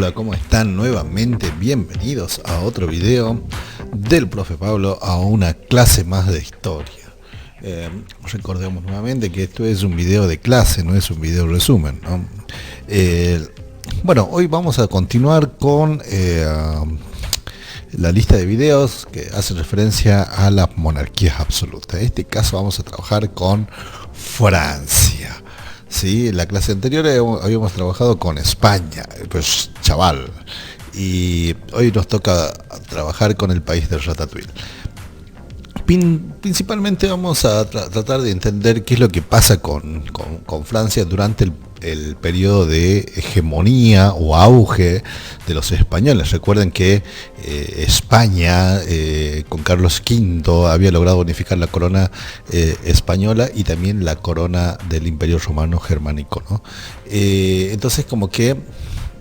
Hola, ¿cómo están? Nuevamente bienvenidos a otro video del profe Pablo, a una clase más de historia. Recordemos nuevamente que esto es un video de clase, no es un video resumen, ¿no? Bueno, hoy vamos a continuar con la lista de videos que hace referencia a las monarquías absolutas. En este caso vamos a trabajar con Francia. Sí, en la clase anterior habíamos trabajado con España, pues chaval, y hoy nos toca trabajar con el país del Ratatouille. Principalmente vamos a tratar de entender qué es lo que pasa con Francia durante el periodo de hegemonía o auge de los españoles. Recuerden que España con Carlos V había logrado unificar la corona española y también la corona del Imperio Romano Germánico, ¿no? Entonces, como que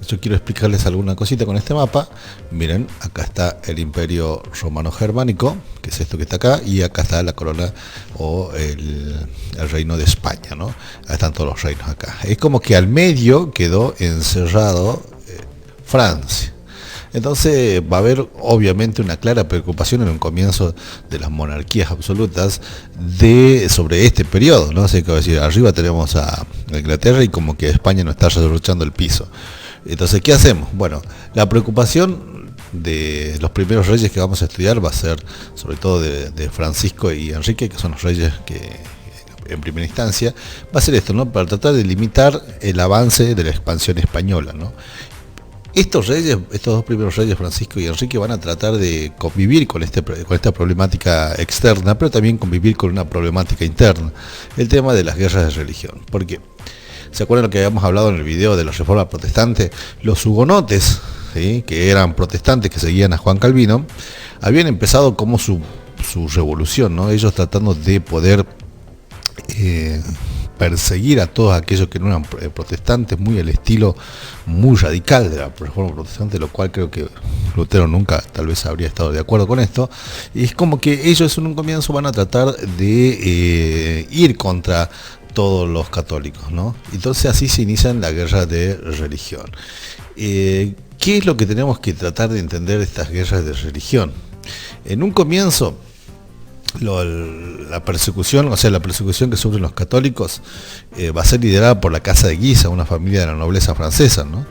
yo quiero explicarles alguna cosita con este mapa. Miren, acá está el Imperio Romano Germánico, que es esto que está acá, y acá está la corona o el reino de España, ¿no? Ahí están todos los reinos acá. Es como que al medio quedó encerrado Francia. Entonces va a haber obviamente una clara preocupación en un comienzo de las monarquías absolutas sobre este periodo, ¿no? Así que decir, arriba tenemos a Inglaterra y como que España no está derrochando el piso. Entonces, ¿qué hacemos? Bueno, la preocupación de los primeros reyes que vamos a estudiar va a ser sobre todo de Francisco y Enrique, que son los reyes que en primera instancia va a ser esto, ¿no? Para tratar de limitar el avance de la expansión española, ¿no? Estos dos primeros reyes, Francisco y Enrique, van a tratar de convivir con esta problemática externa, pero también convivir con una problemática interna, el tema de las guerras de religión. Porque ¿se acuerdan lo que habíamos hablado en el video de la Reforma Protestante? Los hugonotes, ¿sí?, que eran protestantes, que seguían a Juan Calvino, habían empezado como su revolución, ¿no? Ellos tratando de poder perseguir a todos aquellos que no eran protestantes, muy al estilo muy radical de la Reforma Protestante, lo cual creo que Lutero nunca tal vez habría estado de acuerdo con esto. Y es como que ellos en un comienzo van a tratar de ir contra todos los católicos, ¿no? Entonces así se inician la guerra de religión. ¿Qué es lo que tenemos que tratar de entender de estas guerras de religión? En un comienzo, la persecución que sufren los católicos va a ser liderada por la Casa de Guisa, una familia de la nobleza francesa, ¿no?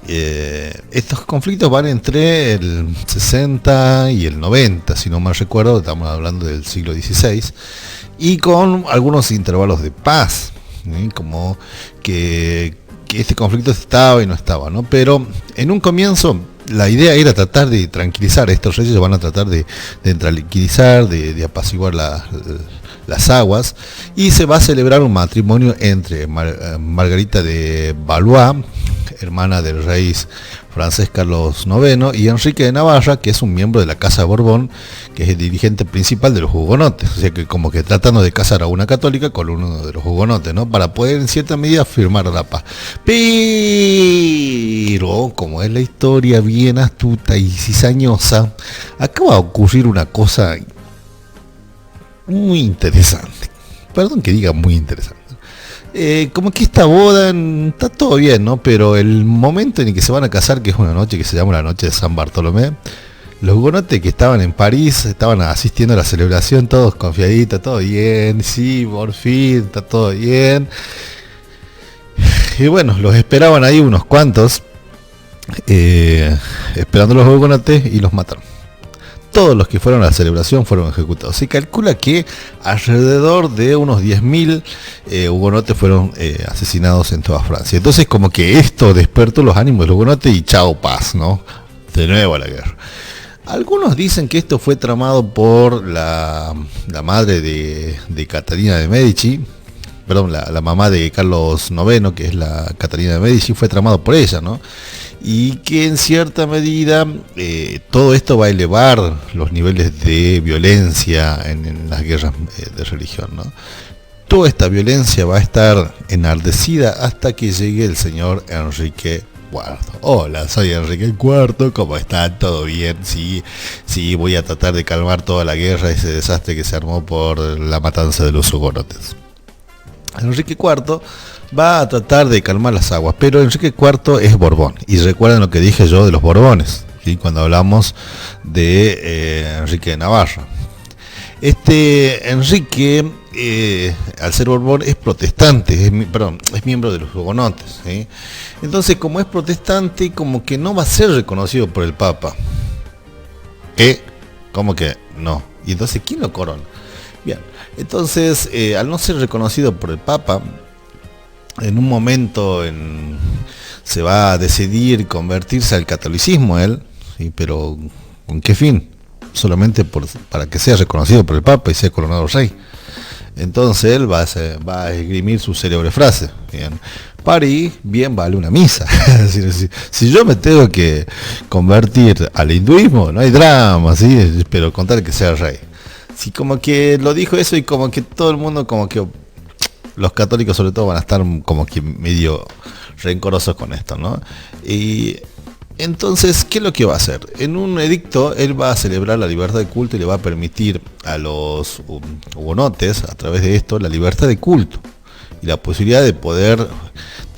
Estos conflictos van entre el 60 y el 90, si no mal recuerdo, estamos hablando del siglo XVI, y con algunos intervalos de paz, ¿sí? Como que este conflicto estaba y no estaba, ¿no? Pero en un comienzo la idea era tratar de tranquilizar. Estos reyes van a tratar de tranquilizar, de apaciguar las aguas, y se va a celebrar un matrimonio entre Margarita de Valois, hermana del rey francés Carlos IX, y Enrique de Navarra, que es un miembro de la Casa de Borbón, que es el dirigente principal de los hugonotes. O sea que como que tratando de casar a una católica con uno de los hugonotes, ¿no? Para poder en cierta medida firmar la paz. Pero como es la historia bien astuta y cizañosa, acaba de ocurrir una cosa muy interesante. Perdón que diga muy interesante. Como que esta boda está todo bien, ¿no? Pero el momento en el que se van a casar, que es una noche que se llama la noche de San Bartolomé, los hugonotes que estaban en París estaban asistiendo a la celebración, todos confiaditos, todo bien, sí, por fin, está todo bien. Y bueno, los esperaban ahí unos cuantos, esperando a los hugonotes, y los mataron. Todos los que fueron a la celebración fueron ejecutados. Se calcula que alrededor de unos 10.000 hugonotes fueron asesinados en toda Francia. Entonces como que esto despertó los ánimos de los hugonotes y chao, paz, ¿no? De nuevo a la guerra. Algunos dicen que esto fue tramado por la madre de Catalina de Medici, perdón, la mamá de Carlos IX, que es la Catalina de Medici, fue tramado por ella, ¿no? Y que en cierta medida todo esto va a elevar los niveles de violencia en las guerras de religión, ¿no? Toda esta violencia va a estar enardecida hasta que llegue el señor Enrique IV. Hola, soy Enrique IV, ¿cómo están? ¿Todo bien? Sí, voy a tratar de calmar toda la guerra, ese desastre que se armó por la matanza de los hugonotes. Enrique IV va a tratar de calmar las aguas, pero Enrique IV es Borbón, y recuerden lo que dije yo de los Borbones, ¿sí? Cuando hablamos de Enrique de Navarra. Este Enrique, al ser Borbón, es protestante, es miembro de los hugonotes, ¿sí? Entonces, como es protestante, como que no va a ser reconocido por el Papa. ¿Cómo que no? Y entonces, ¿quién lo corona? Bien, entonces, al no ser reconocido por el Papa, en un momento se va a decidir convertirse al catolicismo él, ¿sí? Pero ¿con qué fin? Solamente para que sea reconocido por el Papa y sea coronado rey. Entonces él va a esgrimir su célebre frase: bien, París bien vale una misa. Es decir, si yo me tengo que convertir al hinduismo, no hay drama, ¿sí? Pero con tal que sea rey. Sí, como que lo dijo eso, y como que todo el mundo, como que los católicos sobre todo, van a estar como que medio rencorosos con esto, ¿no? Y entonces, ¿qué es lo que va a hacer? En un edicto, él va a celebrar la libertad de culto y le va a permitir a los hugonotes, a través de esto, la libertad de culto y la posibilidad de poder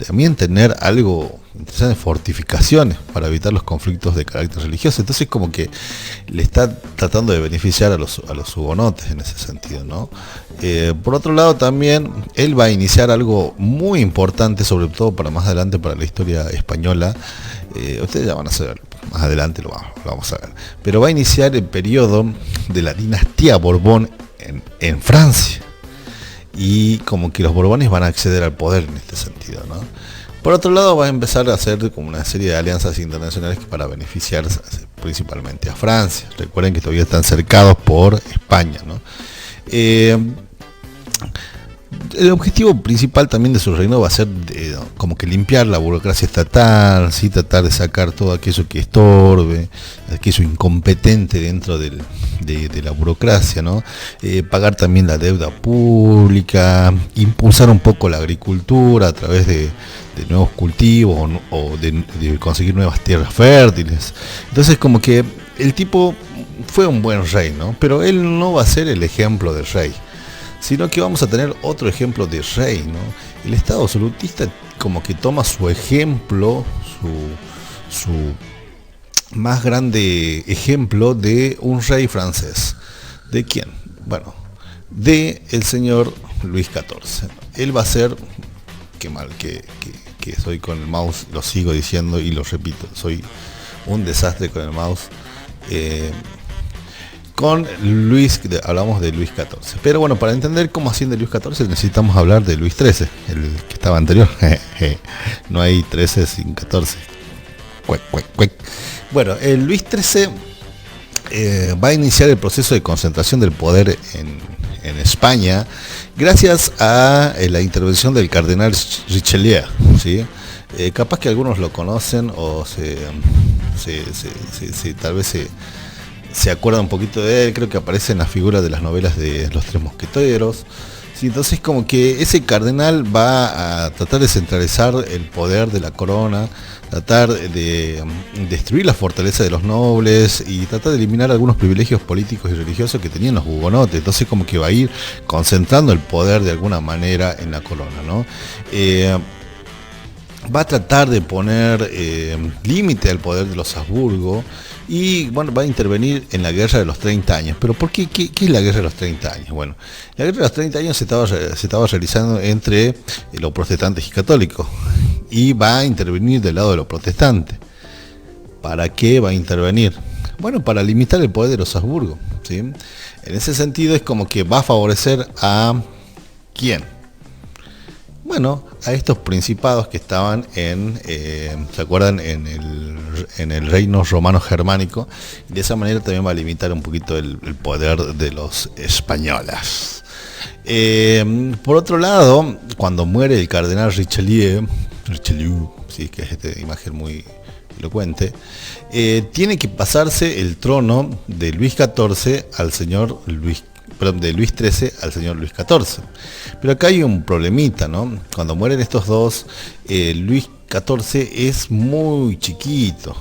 también tener algo interesante, fortificaciones para evitar los conflictos de carácter religioso. Entonces, como que le está tratando de beneficiar a los hugonotes en ese sentido, ¿no? Por otro lado, también él va a iniciar algo muy importante, sobre todo para más adelante, para la historia española. Ustedes ya van a saber, más adelante lo vamos a ver. Pero va a iniciar el periodo de la dinastía Borbón en Francia. Y como que los Borbones van a acceder al poder en este sentido, ¿no? Por otro lado, va a empezar a hacer como una serie de alianzas internacionales para beneficiar principalmente a Francia. Recuerden que todavía están cercados por España, ¿no? El objetivo principal también de su reino va a ser como que limpiar la burocracia estatal, ¿sí? Tratar de sacar todo aquello que estorbe, aquello incompetente dentro de la burocracia, ¿no? Pagar también la deuda pública, impulsar un poco la agricultura a través de nuevos cultivos o de conseguir nuevas tierras fértiles. Entonces, como que el tipo fue un buen rey, ¿no? Pero él no va a ser el ejemplo del rey, sino que vamos a tener otro ejemplo de rey, ¿no? El Estado absolutista como que toma su ejemplo, su más grande ejemplo, de un rey francés. ¿De quién? Bueno, de el señor Luis XIV. Él va a ser, qué mal que soy con el mouse, lo sigo diciendo y lo repito, soy un desastre con el mouse. Hablamos de Luis XIV. Pero bueno, para entender cómo asciende Luis XIV necesitamos hablar de Luis XIII, el que estaba anterior. No hay 13 sin 14. Bueno, el Luis XIII va a iniciar el proceso de concentración del poder en España gracias a la intervención del cardenal Richelieu, ¿sí? Capaz que algunos lo conocen o tal vez se acuerda un poquito de él. Creo que aparece en las figuras de las novelas de Los Tres Mosqueteros. Sí, entonces como que ese cardenal va a tratar de centralizar el poder de la corona, tratar de destruir la fortaleza de los nobles y tratar de eliminar algunos privilegios políticos y religiosos que tenían los hugonotes. Entonces como que va a ir concentrando el poder de alguna manera en la corona, ¿no? Va a tratar de poner límite al poder de los Habsburgo y bueno, va a intervenir en la guerra de los 30 años. ¿Pero por qué? ¿Qué es la guerra de los 30 años? Bueno, la guerra de los 30 años se estaba realizando entre los protestantes y católicos, y va a intervenir del lado de los protestantes. ¿Para qué va a intervenir? Bueno, para limitar el poder de los Habsburgo, ¿sí? En ese sentido es como que va a favorecer a ¿quién? Bueno, a estos principados que estaban ¿se acuerdan? En el reino romano germánico, y de esa manera también va a limitar un poquito el poder de los españoles. Por otro lado, cuando muere el cardenal Richelieu, sí, que es esta imagen muy elocuente, tiene que pasarse el trono de Luis XIV al señor de Luis XIII al señor Luis XIV. Pero acá hay un problemita, ¿no? Cuando mueren estos dos, Luis XIV es muy chiquito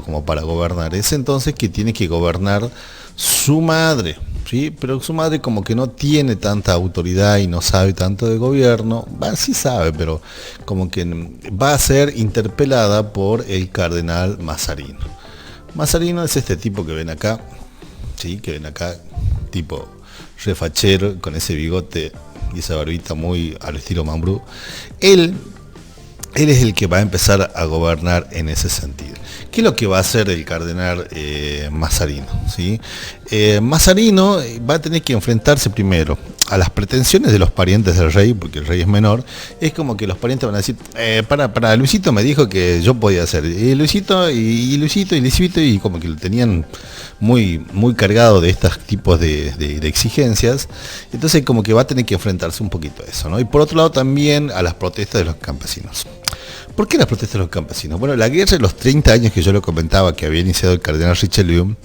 como para gobernar. Es entonces que tiene que gobernar su madre, ¿sí? Pero su madre como que no tiene tanta autoridad y no sabe tanto de gobierno, sí sabe, pero como que va a ser interpelada por el cardenal Mazzarino. Mazzarino es este tipo que ven acá, ¿sí? Que ven acá, tipo refachero, con ese bigote y esa barbita muy al estilo Mambrú. Él es el que va a empezar a gobernar en ese sentido. ¿Qué es lo que va a hacer el cardenal Mazzarino? ¿Sí? Mazzarino va a tener que enfrentarse primero a las pretensiones de los parientes del rey, porque el rey es menor. Es como que los parientes van a decir, para Luisito me dijo que yo podía hacer. Luisito, y como que lo tenían muy, muy cargado de estos tipos de exigencias. Entonces como que va a tener que enfrentarse un poquito a eso, ¿no? Y por otro lado también a las protestas de los campesinos. ¿Por qué las protestas de los campesinos? Bueno, la guerra de los 30 años que yo lo comentaba, que había iniciado el cardenal Richelieu,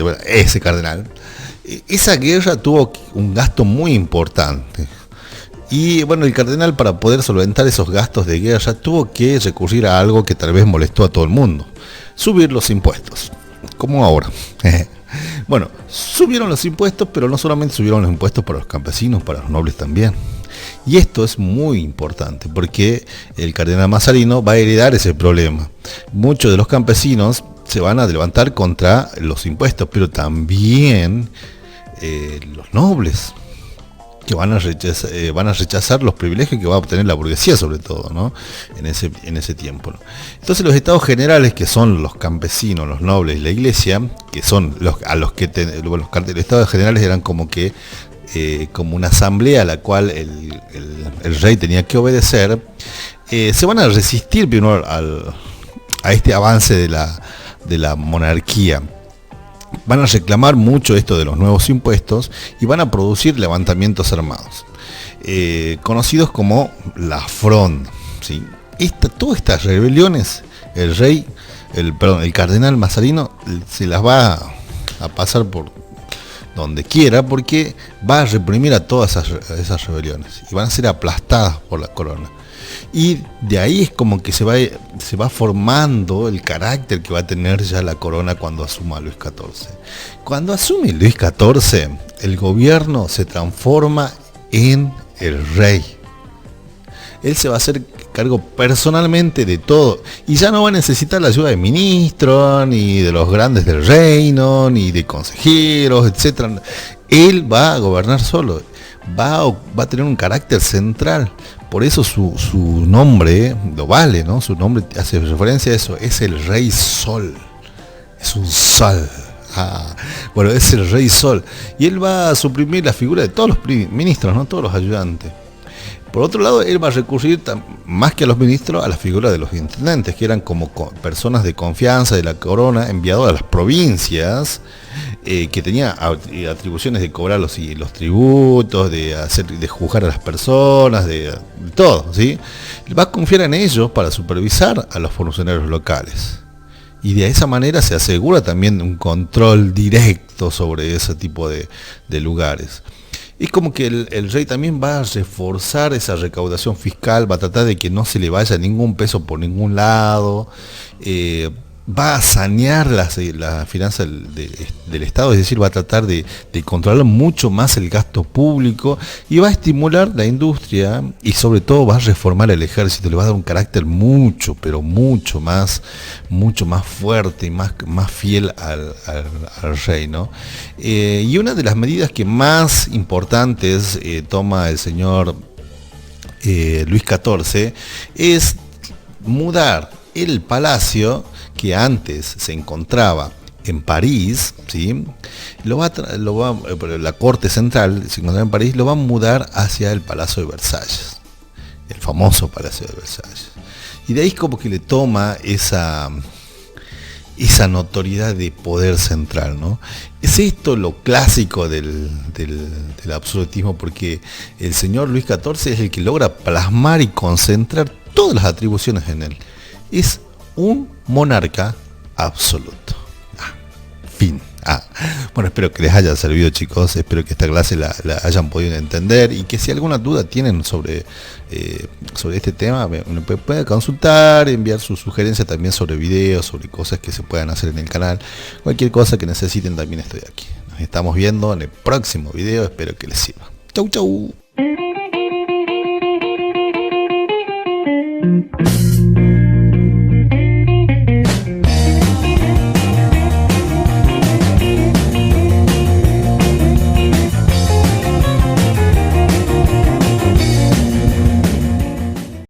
bueno, ese cardenal, esa guerra tuvo un gasto muy importante. Y bueno, el cardenal, para poder solventar esos gastos de guerra, tuvo que recurrir a algo que tal vez molestó a todo el mundo: subir los impuestos, como ahora. Bueno, subieron los impuestos, pero no solamente subieron los impuestos para los campesinos, para los nobles también. Y esto es muy importante porque el cardenal Mazzarino va a heredar ese problema. Muchos de los campesinos se van a levantar contra los impuestos, pero también los nobles, que van a rechazar los privilegios que va a obtener la burguesía, sobre todo, ¿no? en ese tiempo, ¿no? Entonces los estados generales, que son los campesinos, los nobles y la iglesia, que son los estados generales eran como que como una asamblea a la cual el rey tenía que obedecer, se van a resistir primero a este avance de la monarquía. Van a reclamar mucho esto de los nuevos impuestos y van a producir levantamientos armados, conocidos como la Fronda, ¿sí? Todas estas rebeliones, el cardenal Mazzarino se las va a pasar por donde quiera, porque va a reprimir a todas esas rebeliones y van a ser aplastadas por la corona. Y de ahí es como que se va formando el carácter que va a tener ya la corona cuando asuma Luis XIV. Cuando asume Luis XIV, el gobierno se transforma en el rey. Él se va a hacer cargo personalmente de todo y ya no va a necesitar la ayuda de ministros, ni de los grandes del reino, ni de consejeros, etcétera. Él va a gobernar solo, va a tener un carácter central. Por eso su nombre lo vale, ¿no? Su nombre hace referencia a eso, es el Rey Sol, es un sol. Bueno, es el Rey Sol. Y él va a suprimir la figura de todos los ministros, ¿no? Todos los ayudantes. Por otro lado, él va a recurrir más que a los ministros a la figura de los intendentes, que eran como personas de confianza de la corona, enviados a las provincias, que tenía atribuciones de cobrar los tributos, de juzgar a las personas, de todo, ¿sí? Va a confiar en ellos para supervisar a los funcionarios locales. Y de esa manera se asegura también un control directo sobre ese tipo de lugares. Es como que el rey también va a reforzar esa recaudación fiscal, va a tratar de que no se le vaya ningún peso por ningún lado, va a sanear la finanza del Estado, es decir, va a tratar de controlar mucho más el gasto público y va a estimular la industria y sobre todo va a reformar el ejército, le va a dar un carácter mucho, pero mucho más fuerte y más fiel al rey, ¿no? Y una de las medidas que más importantes toma el señor Luis XIV es mudar el palacio que antes se encontraba en París, ¿sí? La corte central se encontraba en París, lo va a mudar hacia el Palacio de Versalles, el famoso Palacio de Versalles. Y de ahí como que le toma esa notoriedad de poder central, ¿no? Es esto lo clásico del absolutismo, porque el señor Luis XIV es el que logra plasmar y concentrar todas las atribuciones en él. Es un monarca absoluto. Fin. Bueno, espero que les haya servido, chicos. Espero que esta clase la hayan podido entender y que si alguna duda tienen sobre este tema, me pueden consultar, enviar sus sugerencias también sobre videos, sobre cosas que se puedan hacer en el canal. Cualquier cosa que necesiten también estoy aquí. Nos estamos viendo en el próximo video, espero que les sirva. Chau, chau.